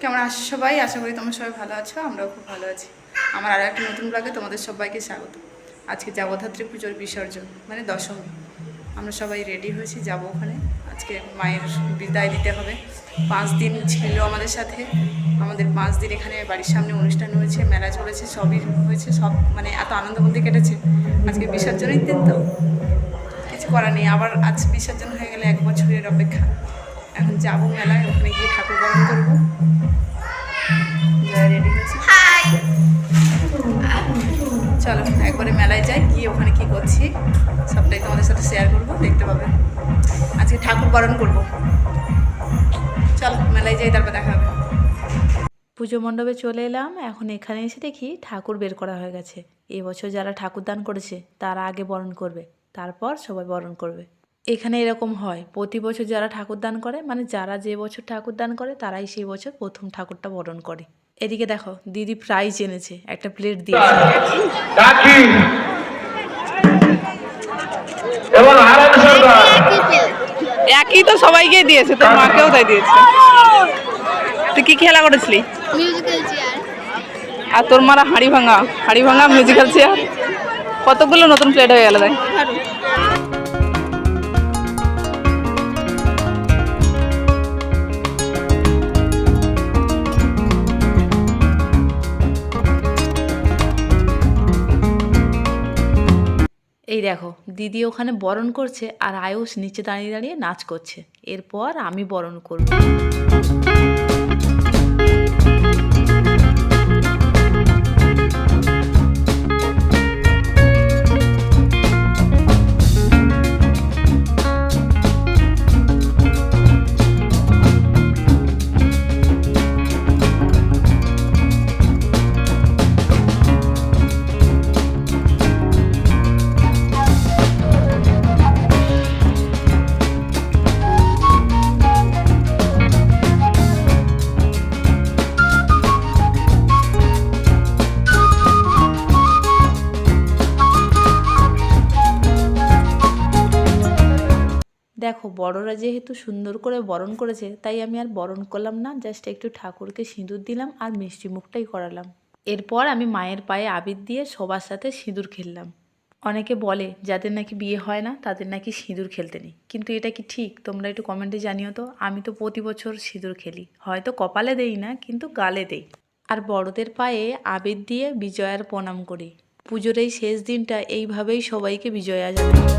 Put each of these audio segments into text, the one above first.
কেমন আছো সবাই? আশা করি তোমরা সবাই ভালো আছো, আমরাও খুব ভালো আছি। আমার আরও একটা নতুন ব্লগে তোমাদের সবাইকে স্বাগত। আজকে জগদ্ধাত্রী পুজোর বিসর্জন, মানে দশমী। আমরা সবাই রেডি হয়েছি, যাব ওখানে। আজকে মায়ের বিদায় দিতে হবে। 5 দিন ছিল আমাদের সাথে। আমাদের 5 দিন এখানে বাড়ির সামনে অনুষ্ঠান হয়েছে, মেলা চলেছে, সবই হয়েছে, সব মানে এত আনন্দ মধ্যে কেটেছে। আজকে বিসর্জনের দিন তো কিছু করার নেই। আবার আজ বিসর্জন হয়ে গেলে 1 বছরের অপেক্ষা। এখন যাবো মেলায়, ওখানে গিয়ে ঠাকুর বরণ করবো। রেডি হয়েছে, চলো একবারে মেলায় যাই, গিয়ে ওখানে কি করছি সবটাই তোমাদের সাথে শেয়ার করবো, দেখতে পাবে। আজকে ঠাকুর বরণ করবো, চলো মেলায় যাই, তারপর দেখা হবে। পুজো মণ্ডপে চলে এলাম। এখন এখানে এসে দেখি ঠাকুর বের করা হয়ে গেছে। এবছর যারা ঠাকুর দান করেছে তারা আগে বরণ করবে, তারপর সবাই বরণ করবে। এখানে এরকম হয়, প্রতি বছর যারা ঠাকুর দান করে, মানে যারা যে বছর ঠাকুর দান করে তারাই সেই বছর প্রথম ঠাকুরটা বরণ করে। এদিকে দেখো দিদি প্রাইজ এনেছে, একটা প্লেট দিয়েছে। একই তো সবাইকে দিয়েছে, তোর মাকেও তাই দিয়েছে। তুই কি খেলা করেছিলি? Musical chair. আর তোর মারা হাড়ি ভাঙা মিউজিক্যাল চেয়ার। কতগুলো নতুন প্লেট হয়ে গেল তাই। এই দেখো দিদি ওখানে বরণ করছে আর আয়ুষ নিচে দাঁড়িয়ে দাঁড়িয়ে নাচ করছে। এরপর আমি বরণ করব। দেখো বড়রা যেহেতু সুন্দর করে বরণ করেছে, তাই আমি আর বরণ করলাম না, জাস্ট একটু ঠাকুরকে সিঁদুর দিলাম আর মিষ্টি মুখটাই করালাম। এরপর আমি মায়ের পায়ে আবির দিয়ে সবার সাথে সিঁদুর খেললাম। অনেকে বলে যাদের নাকি বিয়ে হয় না তাদের নাকি সিঁদুর খেলতে নেই, কিন্তু এটা কি ঠিক? তোমরা একটু কমেন্টে জানিও তো। আমি তো প্রতি বছর সিঁদুর খেলি, হয়তো কপালে দেই না কিন্তু গালে দেই। আর বড়দের পায়ে আবির দিয়ে বিজয়ার প্রণাম করি। পুজোর এই শেষ দিনটা এইভাবেই সবাইকে বিজয়া জানাই।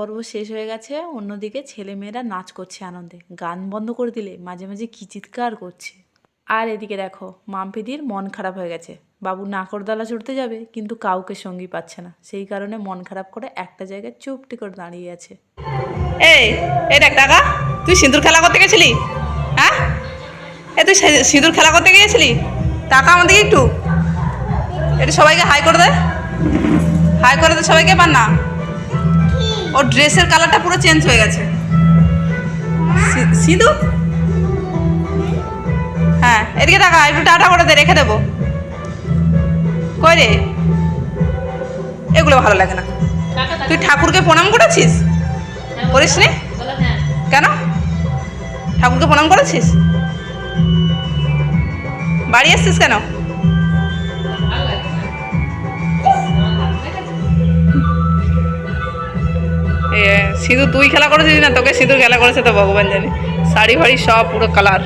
পর্ব শেষ হয়ে গেছে, অন্যদিকে ছেলেমেয়েরা নাচ করছে আনন্দে। গান বন্ধ করে দিলে মাঝে মাঝে কি চিৎকার করছে। আর এদিকে দেখো মাম্পিদির মন খারাপ হয়ে গেছে। বাবু নাকরদলা চড়তে যাবে কিন্তু কাউকে সঙ্গী পাচ্ছে না, সেই কারণে মন খারাপ করে একটা জায়গায় চুপটি করে দাঁড়িয়ে আছে। এই দেখ টাকা, তুই সিঁদুর খেলা করতে গেছিলি? হ্যাঁ, তুই সিঁদুর খেলা করতে গিয়েছিলি? টাকা আমাদেরকে একটু, এটা সবাইকে হাই করে দে, হাই করে দে সবাইকে। পার না, ওর ড্রেসের কালারটা পুরো চেঞ্জ হয়ে গেছে। সিঁদুর, হ্যাঁ এদিকে টাকা, একটু টাটা করে দে, রেখে দেবো। কই রে, এগুলো ভালো লাগে না। তুই ঠাকুরকে প্রণাম করেছিস? করিস নি কেন? ঠাকুরকে প্রণাম করেছিস? বাড়ি আসছিস কেন? সিঁদুর তুই খেলা করেছিস না, তোকে সিঁদুর খেলা করেছে তো ভগবান জানে। শাড়ি ফাড়ি সব পুরো কালার।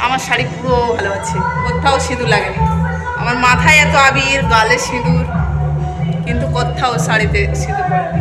আমার শাড়ি পুরো ভালো আছে, কোথাও সিঁদুর লাগেনি। আমার মাথায় এত আবির, গালে সিঁদুর, কিন্তু কোথাও শাড়িতে সিঁদুর পড়েনি।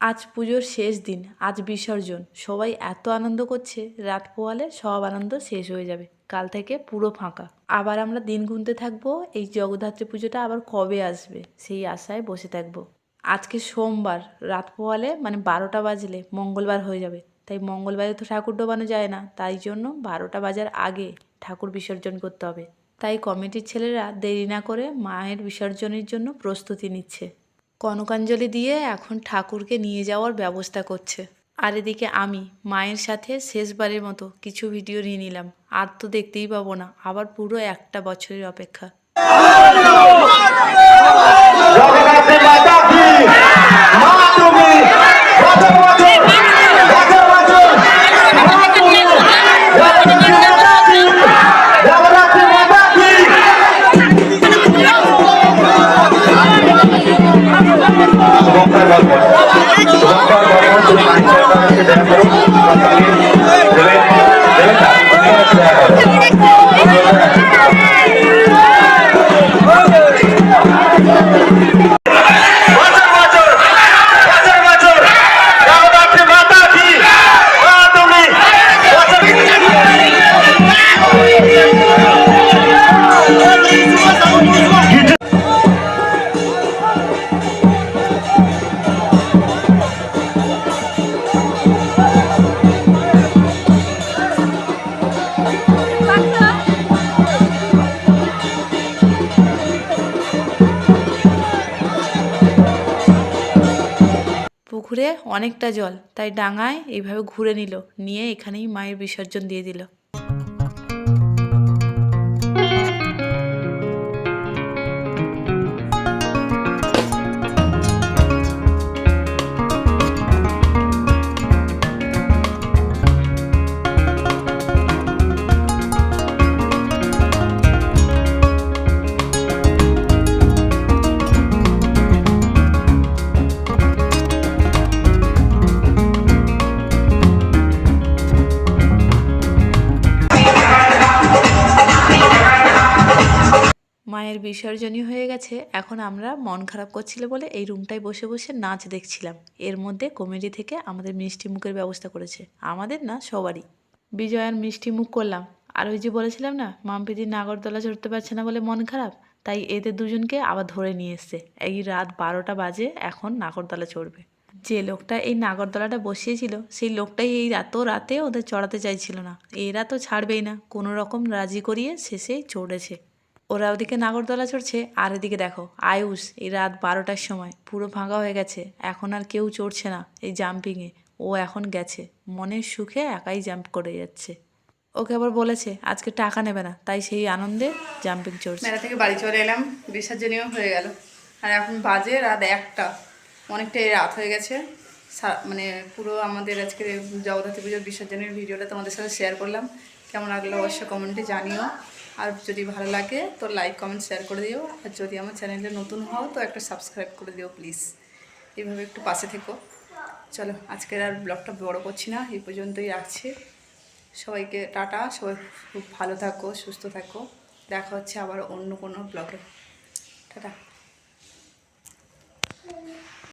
আজ পুজোর শেষ দিন, আজ বিসর্জন। সবাই এত আনন্দ করছে, রাত পোহালে সব আনন্দ শেষ হয়ে যাবে। কাল থেকে পুরো ফাঁকা। আবার আমরা দিন গুনতে থাকবো, এই জগদ্ধাত্রী পুজোটা আবার কবে আসবে সেই আশায় বসে থাকবো। আজকে সোমবার, রাত পোহালে মানে 12টা বাজলে মঙ্গলবার হয়ে যাবে। তাই মঙ্গলবারে তো ঠাকুর ডোবানো যায় না, তাই জন্য 12টা বাজার আগে ঠাকুর বিসর্জন করতে হবে। তাই কমিটির ছেলেরা দেরি না করে মায়ের বিসর্জনের জন্য প্রস্তুতি নিচ্ছে। কনকাঞ্জলি দিয়ে এখন ঠাকুরকে নিয়ে যাওয়ার ব্যবস্থা করছে। আর এদিকে আমি মায়ের সাথে শেষবারের মতো কিছু ভিডিও নিয়ে নিলাম। আর তো দেখতেই পাবো না, আবার পুরো একটা বছরের অপেক্ষা। পুকুরে অনেকটা জল, তাই ডাঙায় এইভাবে ঘুরে নিয়ে এখানেই মায়ের বিসর্জন দিয়ে দিল। মায়ের বিসর্জনই হয়ে গেছে। এখন আমরা মন খারাপ করছিল বলে এই রুমটায় বসে বসে নাচ দেখছিলাম। এর মধ্যে কমিটি থেকে আমাদের মিষ্টি মুখের ব্যবস্থা করেছে, আমাদের না সবারই। বিজয়ার মিষ্টি মুখ করলাম। আর ওই যে বলেছিলাম না, মাম্পিদি নাগরদোলা চড়তে পারছে না বলে মন খারাপ, তাই এদের দুজনকে আবার ধরে নিয়ে এসছে। এই রাত 12টা বাজে, এখন নাগরদোলা চড়বে। যে লোকটা এই নাগরদোলাটা বসিয়েছিল সেই লোকটাই এই রাতে ওদের চড়াতে চাইছিল না। এরা তো ছাড়বেই না, কোনো রকম রাজি করিয়ে শেষেই চড়েছে। ওরা ওদিকে নাগরদোলা চড়ছে, আর এদিকে দেখো আয়ুষ এই রাত 12টার সময় পুরো ফাঁকা হয়ে গেছে, এখন আর কেউ চড়ছে না এই জাম্পিংয়ে। ও এখন গেছে মনের সুখে একাই জাম্প করে যাচ্ছে। ওকে আবার বলেছে আজকে টাকা নেবে না, তাই সেই আনন্দে জাম্পিং চড়ছে। মেলা থেকে বাড়ি চলে এলাম, বিসর্জনীয় হয়ে গেল। আর এখন বাজে রাত 1টা, অনেকটাই রাত হয়ে গেছে। মানে পুরো আমাদের আজকে জগদ্ধাত্রী পুজোর বিসর্জনের ভিডিওটা তোমাদের সাথে শেয়ার করলাম। কেমন লাগলো অবশ্যই কমেন্টে জানিও। আর যদি ভালো লাগে তো লাইক কমেন্ট শেয়ার করে দিও। আর যদি আমার চ্যানেলে নতুন হও তো একটা সাবস্ক্রাইব করে দিও প্লিজ। এইভাবে একটু পাশে থেকো। চলো আজকের আর ব্লগটা বড় করছি না, এই পর্যন্তই রাখছি। সবাইকে টাটা, সবাই খুব ভালো থাকো, সুস্থ থাকো। দেখা হচ্ছে আবার অন্য কোনো ব্লগে। টাটা।